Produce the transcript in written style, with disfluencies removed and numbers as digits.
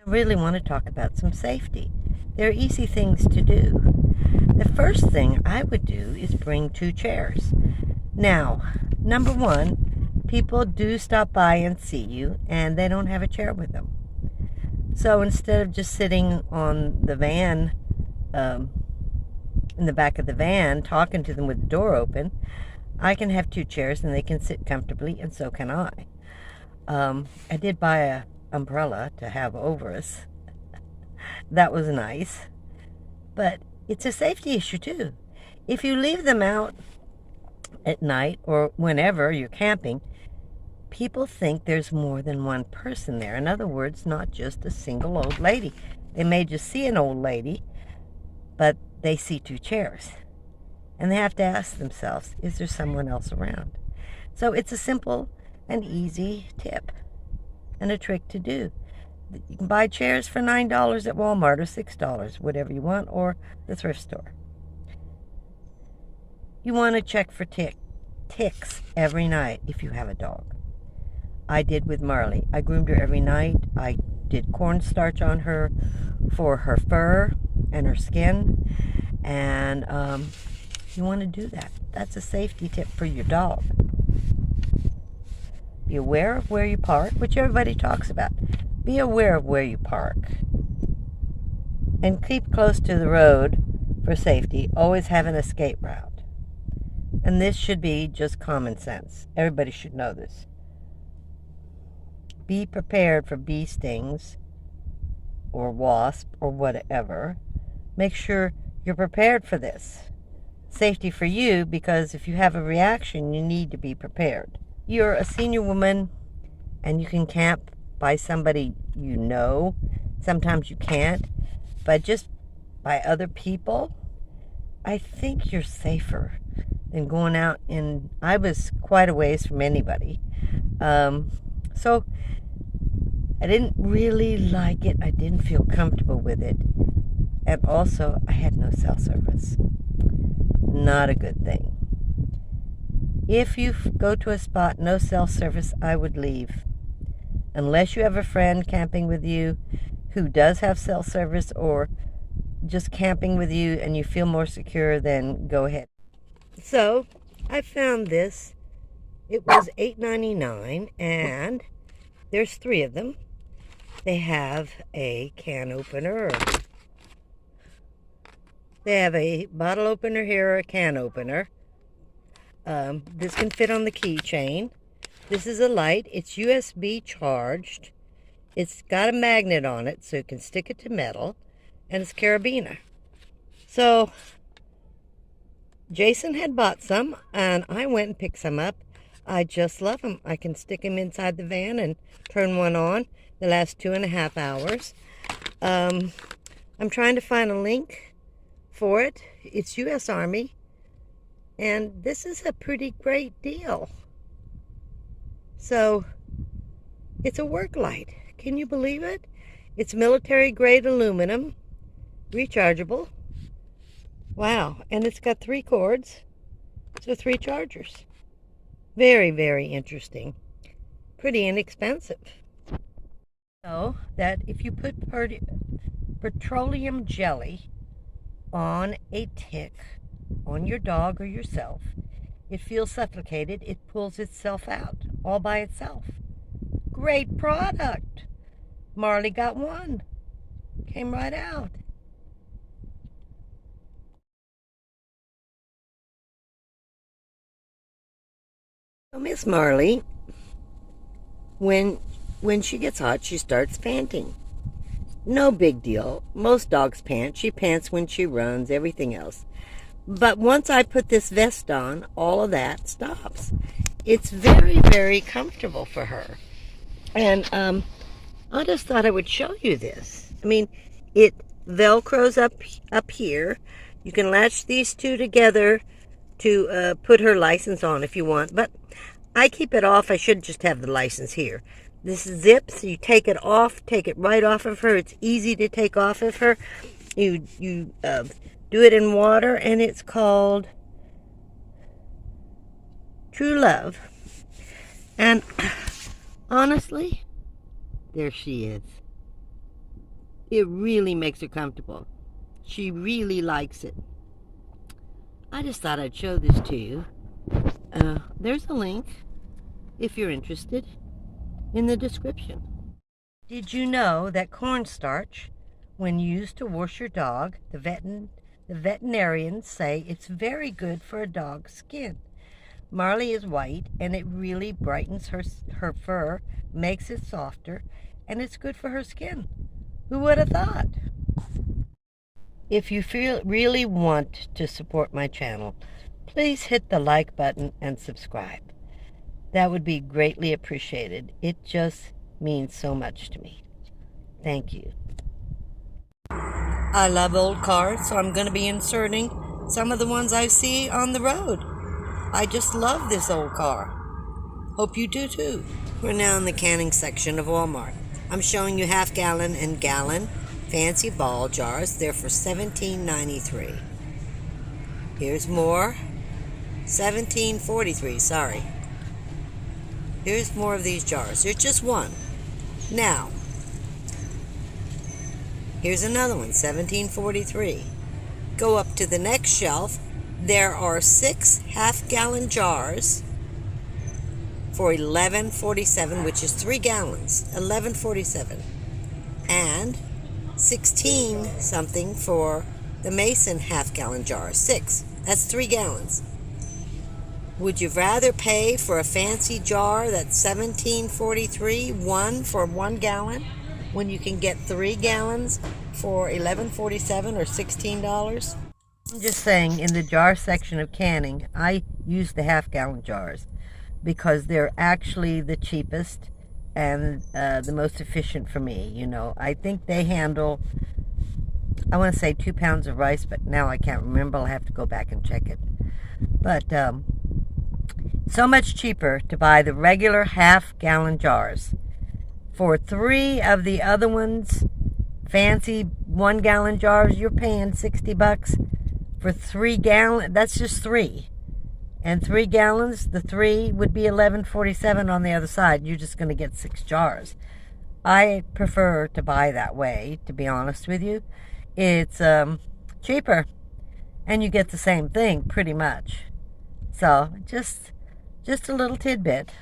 I really want to talk about some safety. There are easy things to do. The first thing I would do is bring 2 chairs. Now, number one, people do stop by and see you, and they don't have a chair with them. So instead of just sitting on the van, in the back of the van, talking to them with the door open, I can have 2 chairs and they can sit comfortably, and so can I. I did buy an umbrella to have over us. That was nice. But it's a safety issue too. If you leave them out at night or whenever you're camping, people think there's more than one person there. In other words, not just a single old lady. They may just see an old lady, but they see 2 chairs. And they have to ask themselves, is there someone else around? So it's a simple and easy tip and a trick to do. You can buy chairs for $9 at Walmart or $6, whatever you want, or the thrift store. You want to check for ticks every night if you have a dog. I did with Marley. I groomed her every night. I did cornstarch on her for her fur and her skin. And you want to do that. That's a safety tip for your dog. Be aware of where you park, which everybody talks about. Be aware of where you park. And keep close to the road for safety. Always have an escape route. And this should be just common sense. Everybody should know this. Be prepared for bee stings or wasp or whatever. Make sure you're prepared for this. Safety for you, because if you have a reaction, you need to be prepared. You're a senior woman and you can camp by somebody you know. Sometimes you can't, but just by other people, I think you're safer than going out in... I was quite a ways from anybody. So I didn't really like it. I didn't feel comfortable with it. And also, I had no cell service. Not a good thing. If you go to a spot, no cell service, I would leave. Unless you have a friend camping with you who does have cell service, or just camping with you and you feel more secure, then go ahead. So, I found this. It was $8.99, and there's 3 of them. They have a can opener. They have a bottle opener here, or a can opener. This can fit on the keychain. This is a light. It's USB charged. It's got a magnet on it, so you can stick it to metal. And it's carabiner. So, Jason had bought some, and I went and picked some up. I just love them. I can stick them inside the van and turn one on. They last 2.5 hours. I'm trying to find a link for it. It's U.S. Army. And this is a pretty great deal. So, it's a work light. Can you believe it? It's military-grade aluminum, rechargeable. Wow, and it's got 3 cords, so 3 chargers. Very, very interesting. Pretty inexpensive. So, that if you put petroleum jelly on a tick, on your dog or yourself, it feels suffocated, it pulls itself out all by itself. Great product. Marley got one. Came right out. So Miss Marley, when she gets hot, she starts panting. No big deal. Most dogs pant. She pants when she runs, everything else. But once I put this vest on, all of that stops. It's very, very comfortable for her. And I just thought I would show you this. I mean, it velcros up here. You can latch these 2 together to put her license on if you want. But I keep it off. I should just have the license here. This zips. You take it off. Take it right off of her. It's easy to take off of her. You do it in water, and it's called True Love. And honestly, there she is. It really makes her comfortable. She really likes it. I just thought I'd show this to you. There's a link, if you're interested, in the description. Did you know that cornstarch, when used to wash your dog, the veterinarians say it's very good for a dog's skin? Marley is white, and it really brightens her fur, makes it softer, and it's good for her skin. Who would have thought? If you really want to support my channel, please hit the like button and subscribe. That would be greatly appreciated. It just means so much to me. Thank you. I love old cars, so I'm going to be inserting some of the ones I see on the road. I just love this old car. Hope you do too. We're now in the canning section of Walmart. I'm showing you half-gallon and gallon fancy ball jars. They're for $17.93. Here's more. $17.43, sorry. Here's more of these jars. There's just one. Now, here's another one, $17.43. Go up to the next shelf. There are 6 half-gallon jars for $11.47, which is 3 gallons, $11.47. And 16 something for the Mason half-gallon jar, 6. That's 3 gallons. Would you rather pay for a fancy jar that's $17.43, one for 1 gallon, when you can get 3 gallons for $11.47 or $16? I'm just saying, in the jar section of canning, I use the half-gallon jars because they're actually the cheapest and the most efficient for me. You know, I think they handle, I want to say 2 pounds of rice, but now I can't remember. I'll have to go back and check it. But so much cheaper to buy the regular half-gallon jars. For 3 of the other ones, fancy 1-gallon jars, you're paying $60. For 3 gallon, that's just 3. And 3 gallons, the 3 would be $11.47 on the other side. You're just going to get 6 jars. I prefer to buy that way, to be honest with you. It's cheaper, and you get the same thing, pretty much. So, just a little tidbit.